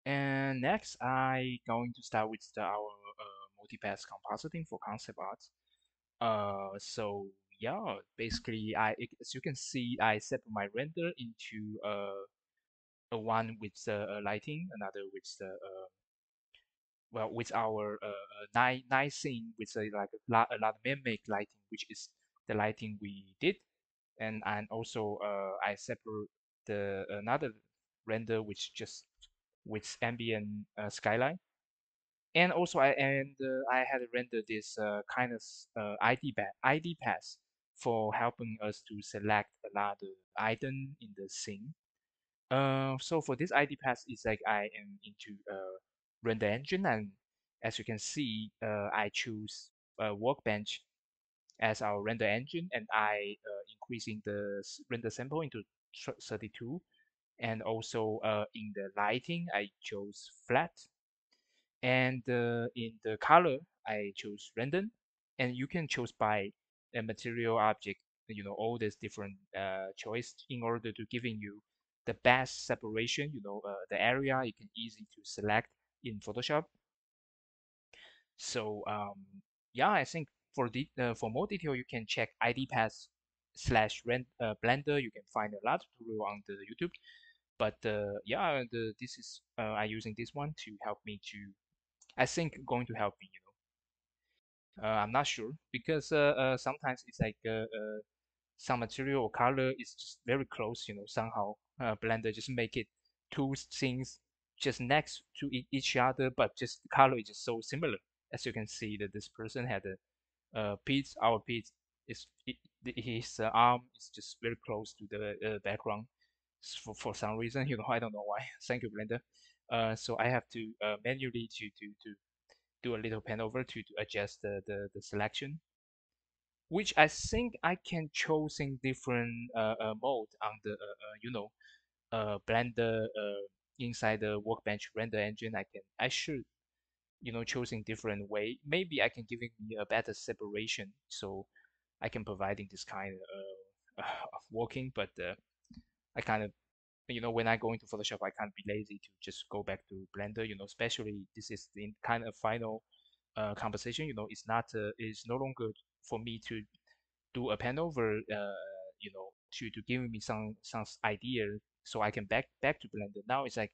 And next, I going to start with our multi-pass compositing for concept art. So yeah, basically, as you can see, I separate my render into a one with the lighting, another with the well, with our night scene with a lot of mimic lighting, which is the lighting we did, and also I separate the another render which just with ambient skyline, and also I had rendered this kind of ID pass for helping us to select a lot of item in the scene. So for this ID pass, it's like I am into render engine, and as you can see, I choose Workbench as our render engine, and I increasing the render sample into 32, and also in the lighting, I chose flat, and in the color, I chose random, and you can choose by a material object, all these different choice in order to giving you the best separation, the area you can easy to select in Photoshop. So yeah, I think for more detail, you can check ID Pass slash rent Blender. You can find a lot of tutorial on the YouTube. But yeah, this is I using this one to help me to. I think going to help me. I'm not sure because sometimes it's like some material or color is just very close. Somehow Blender just make it two things just next to each other, but just the color is just so similar. As you can see that this person had a Pete's our Pete is his arm is just very close to the background for some reason. I don't know why. Thank you, Blender. So I have to manually to do a little pan over to adjust the selection, which I think I can choose in different mode on the Blender inside the Workbench render engine. I should choosing different way. Maybe I can giving me a better separation, so I can providing this kind of working. But I kind of when I go into Photoshop, I can't be lazy to just go back to Blender. Especially this is the kind of final composition. It's no longer for me to do a pan over. To give me some idea so I can back to Blender. Now it's like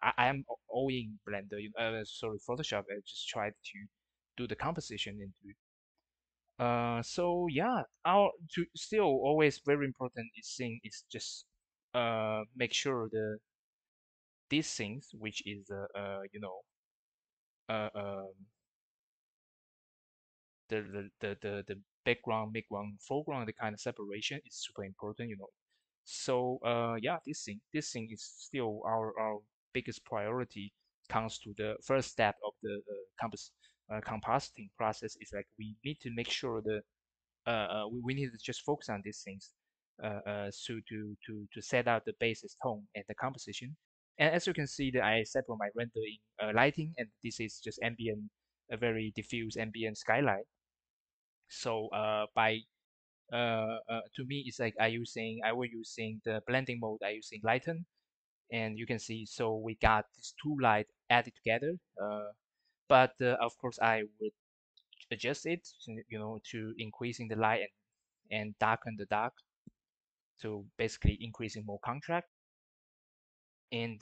I am all in Blender. Sorry, Photoshop. I just tried to do the composition into. So yeah, our to still always very important is thing is just make sure these things which is uh, um the background, midground, foreground, the kind of separation is super important. So yeah, this thing is still our biggest priority. Comes to the first step of the compositing process is like we need to make sure we need to just focus on these things to set out the basis tone and the composition. And as you can see, that I separate my render in lighting, and this is just ambient, a very diffuse ambient skyline. So by to me, it's like I will using the blending mode. I using lighten, and you can see. So we got these two light added together. But of course, I would adjust it, to increasing the light and darken the dark. So basically, increasing more contrast. And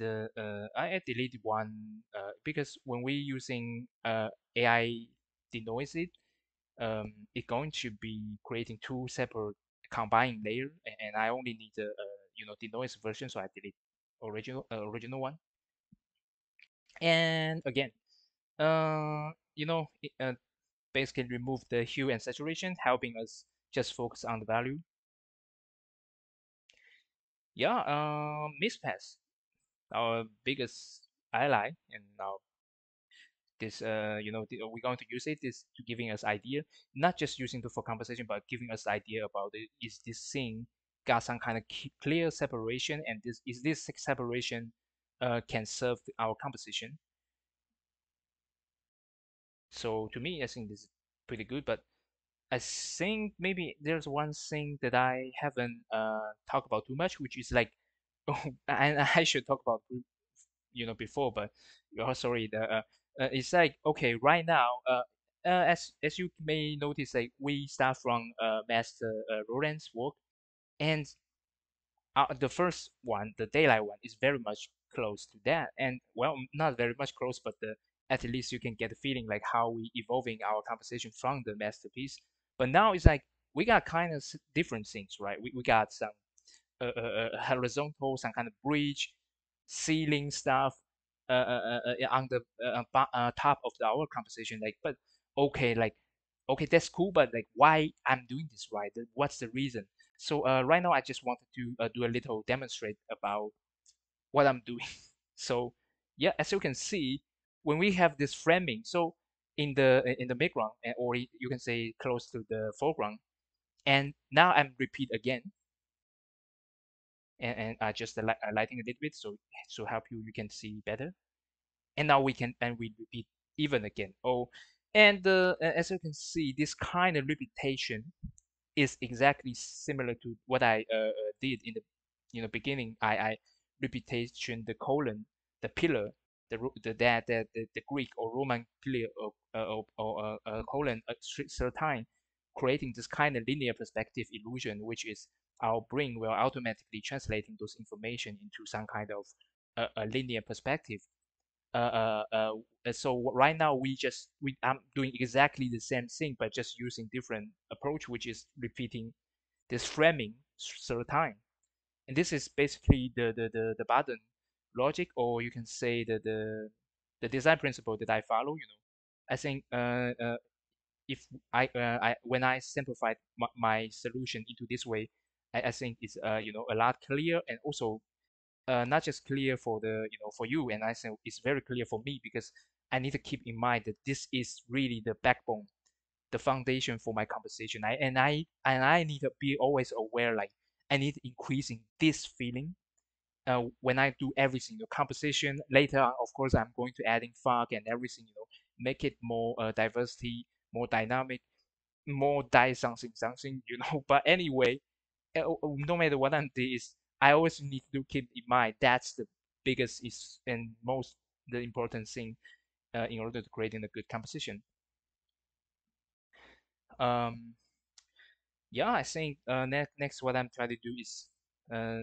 I deleted one because when we using AI denoise it, it's going to be creating two separate combined layer, and I only need the denoise version, so I delete original one. And again, uh, you know, it, basically remove the hue and saturation, helping us just focus on the value. Yeah, mispass, our biggest ally, and now this we're going to use it is to giving us idea, not just using it for conversation, but giving us idea about it. Is this thing got some kind of clear separation, and this separation can serve our composition. So to me, I think this is pretty good, but I think maybe there's one thing that I haven't talked about too much, which is like and I should talk about before, but oh, sorry. It's like okay, right now, as you may notice, like we start from Master Roland's work, and the first one, the daylight one, is very much close to that, and well, not very much close, but at least you can get a feeling like how we evolving our composition from the masterpiece. But now it's like we got kind of different things, right? We got some horizontal, some kind of bridge, ceiling stuff on the top of our composition. Like, but okay, like, okay, that's cool, but like, why I'm doing this, right? What's the reason? So right now, I just wanted to do a little demonstrate about what I'm doing. So yeah, as you can see, when we have this framing, so in the background, or you can say close to the foreground, and now I'm repeat again, and I just lighting a little bit so help you can see better. And now we repeat even again. Oh, and as you can see, this kind of repetition is exactly similar to what I did in the beginning. I repetition the colon, the pillar, the Greek or Roman pillar or colon a third time, creating this kind of linear perspective illusion, which is our brain will automatically translating those information into some kind of a linear perspective. So right now I'm doing exactly the same thing, but just using different approach, which is repeating this framing third time. And this is basically the button logic, or you can say the design principle that I follow. I think if I when I simplified my solution into this way, I think it's a lot clear, and also not just clear for for you, and I think it's very clear for me because I need to keep in mind that this is really the backbone, the foundation for my conversation. I need to be always aware, like I need increasing this feeling when I do everything. The composition later on, of course, I'm going to adding fog and everything. Make it more diversity, more dynamic, more die something something. But anyway, no matter what I'm doing, is I always need to keep in mind that's the biggest is and most the important thing in order to creating a good composition. Um, yeah, I think next what I'm trying to do is uh,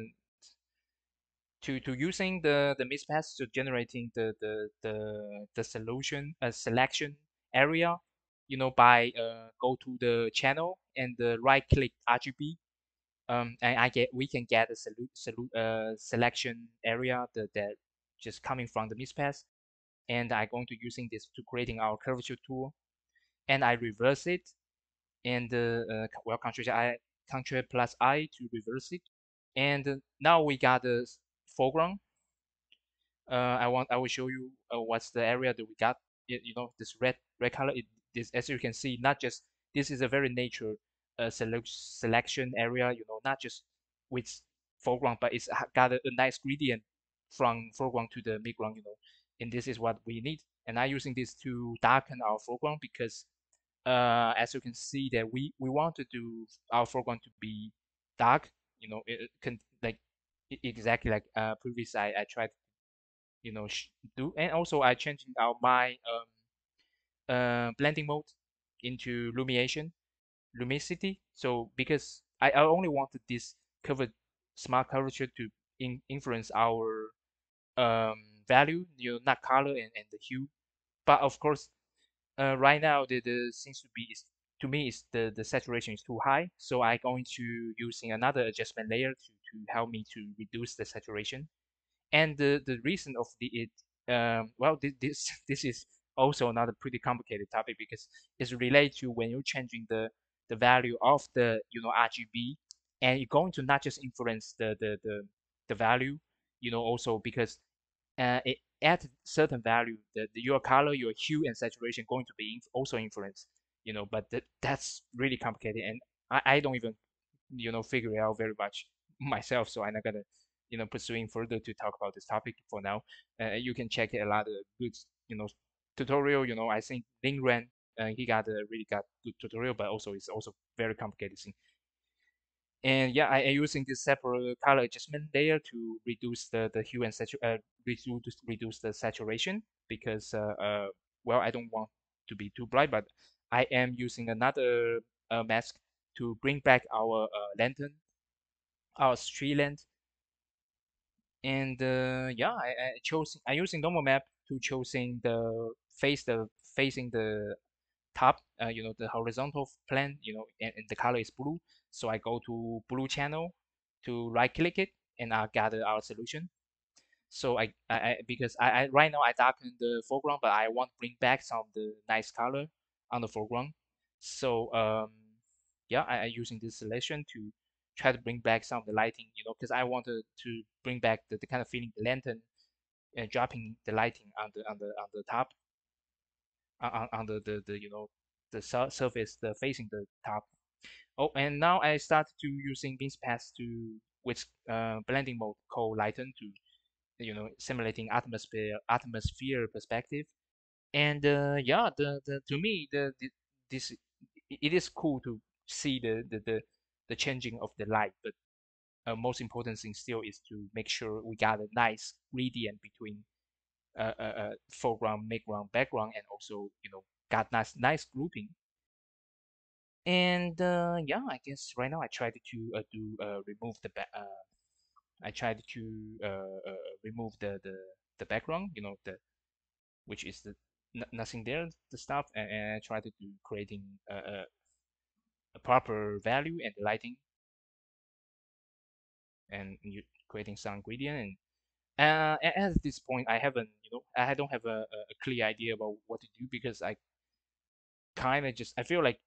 to using the mismatch to generating the solution selection area, by go to the channel and the right click RGB. And we can get a selection area that just coming from the mismatch, and I'm going to using this to creating our curvature tool, and I reverse it, and well, Ctrl plus I to reverse it, and now we got the foreground. I will show you what's the area that we got. This red color. This, as you can see, not just this is a very nature selection area. Not just with foreground, but it's got a nice gradient from foreground to the midground. And this is what we need. And I'm using this to darken our foreground because as you can see that we want to do our foreground to be dark. It can like exactly like previous I tried do. And also I changing out my blending mode into lumicity. So because I only wanted this covered smart curvature to influence our um, value, not color and the hue. But of course, right now the seems to be is to me is the saturation is too high. So I going to using another adjustment layer to help me to reduce the saturation. And the reason of well, this this is also another pretty complicated topic because it's related to when you're changing the value of the RGB, and you're going to not just influence the value, also because it at certain value your color, your hue and saturation going to be also influenced, but that's really complicated, and I don't even figure it out very much myself. So I'm not gonna pursuing further to talk about this topic for now. You can check a lot of good tutorial. I think Lingren he got a really got good tutorial, but also it's also very complicated thing. And yeah, I using this separate color adjustment layer to reduce the hue and reduce the saturation because well, I don't want to be too bright, but I am using another mask to bring back our lantern, our street lamp. And yeah, I using normal map to choosing the facing the top, the horizontal plane, and the color is blue. So I go to blue channel to right click it, and I gather our solution. So because I right now I darken the foreground, but I want to bring back some of the nice color on the foreground. So yeah, I using this selection to try to bring back some of the lighting, because I wanted to bring back the kind of feeling the lantern and dropping the lighting on the top, on the the surface, the facing the top. Oh, and now I start to using beams path to with blending mode called lighten to simulating atmosphere perspective. And yeah, the to me the this it is cool to see the changing of the light, but most important thing still is to make sure we got a nice gradient between foreground, midground, background, and also got nice grouping. And yeah, I guess right now I tried to do remove the back. I tried to remove the background, the which is the nothing there, the stuff, and I tried to do creating a proper value and lighting, and creating some gradient. And at this point, I haven't, I don't have a clear idea about what to do because I kind of just I feel like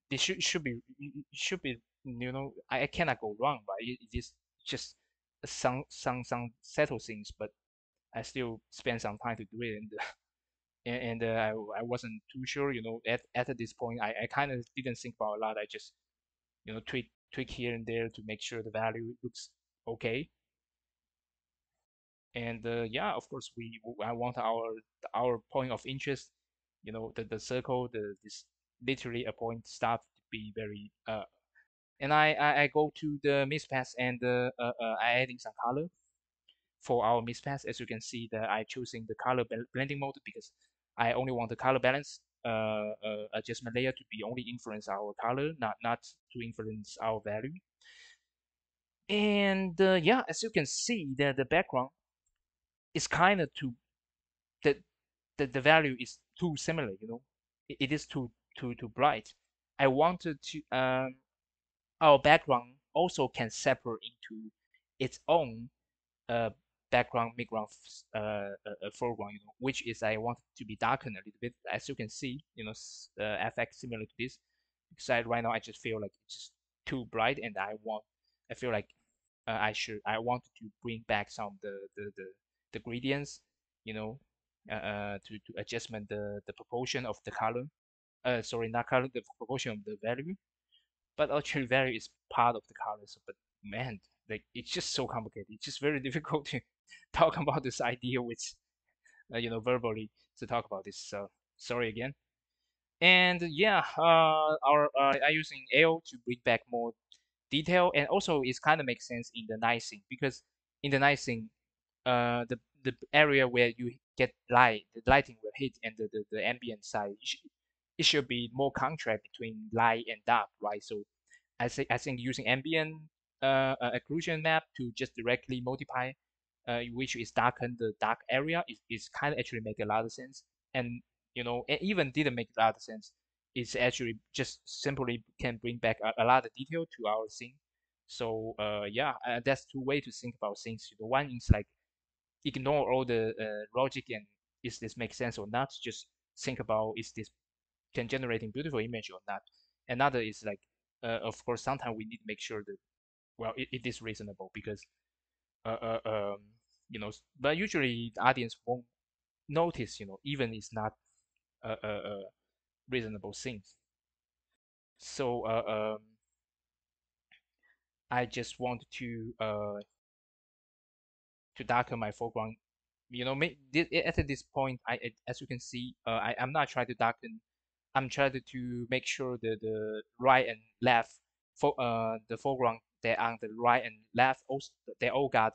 this should be should be I cannot go wrong, right? It is just some settle things, but I still spend some time to do it, and I wasn't too sure, at this point I kind of didn't think about a lot. I just tweak here and there to make sure the value looks okay. And yeah, of course I want our point of interest, the circle, this literally a point stop to be very and I go to the mispass and I adding some color for our mispass. As you can see, that I choosing the color blending mode because I only want the color balance adjustment layer to be only influence our color, not to influence our value. And yeah, as you can see, the background is kind of too the, the value is too similar. It is too bright. I wanted to our background also can separate into its own uh, background, midground, foreground, which is I want it to be darkened a little bit. As you can see, FX similar to this. Because right now I just feel like it's just too bright, and I feel like I want to bring back some of the gradients, to adjustment the proportion of the color. Sorry, not color, the proportion of the value. But actually, value is part of the color. So, but man, like it's just so complicated. It's just very difficult to talk about this idea with verbally to talk about this. So sorry again. And yeah, I using AO to bring back more detail, and also it kind of makes sense in the nicing because in the nicing, the area where you get light, the lighting will hit, and the ambient side, it should be more contrast between light and dark, right? So I think using ambient occlusion map to just directly multiply, which is darken the dark area, is kind of actually make a lot of sense. And it even didn't make a lot of sense. It's actually just simply can bring back a lot of detail to our scene. So yeah, that's two way to think about things. One is like ignore all the logic and is this make sense or not. Just think about is this can generating beautiful image or not. Another is like, of course, sometimes we need to make sure that well it is reasonable because uh, uh, um, but usually the audience won't notice, even it's not reasonable things. So I just want to darken my foreground. At this point, as you can see, I'm not trying to darken. I'm trying to make sure that the right and left the foreground that on the right and left also they all got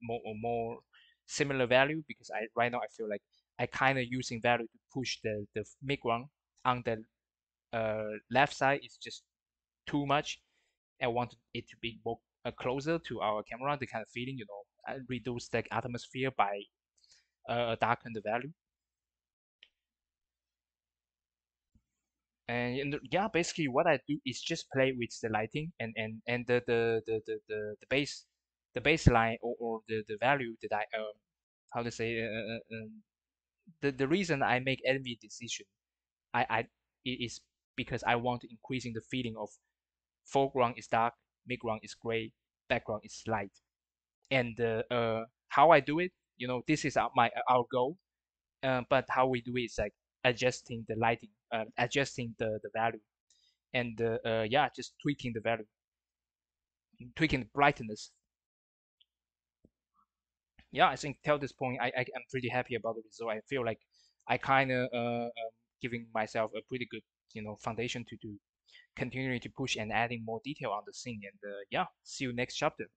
more similar value, because I right now I feel like I kind of using value to push the midground on the left side is just too much. I want it to be more closer to our camera, the kind of feeling, reduce the atmosphere by darken the value. And yeah, basically what I do is just play with the lighting and the baseline, or the value that I how to say the reason I make any decision I it is because I want to increasing the feeling of foreground is dark, midground is gray, background is light. And how I do it, this is our goal. But how we do it is like adjusting the lighting, adjusting the value, and yeah, just tweaking the value, tweaking the brightness. Yeah, I think till this point, I'm pretty happy about the result. I feel like I kind of giving myself a pretty good foundation to continue to push and adding more detail on the scene. And yeah, see you next chapter.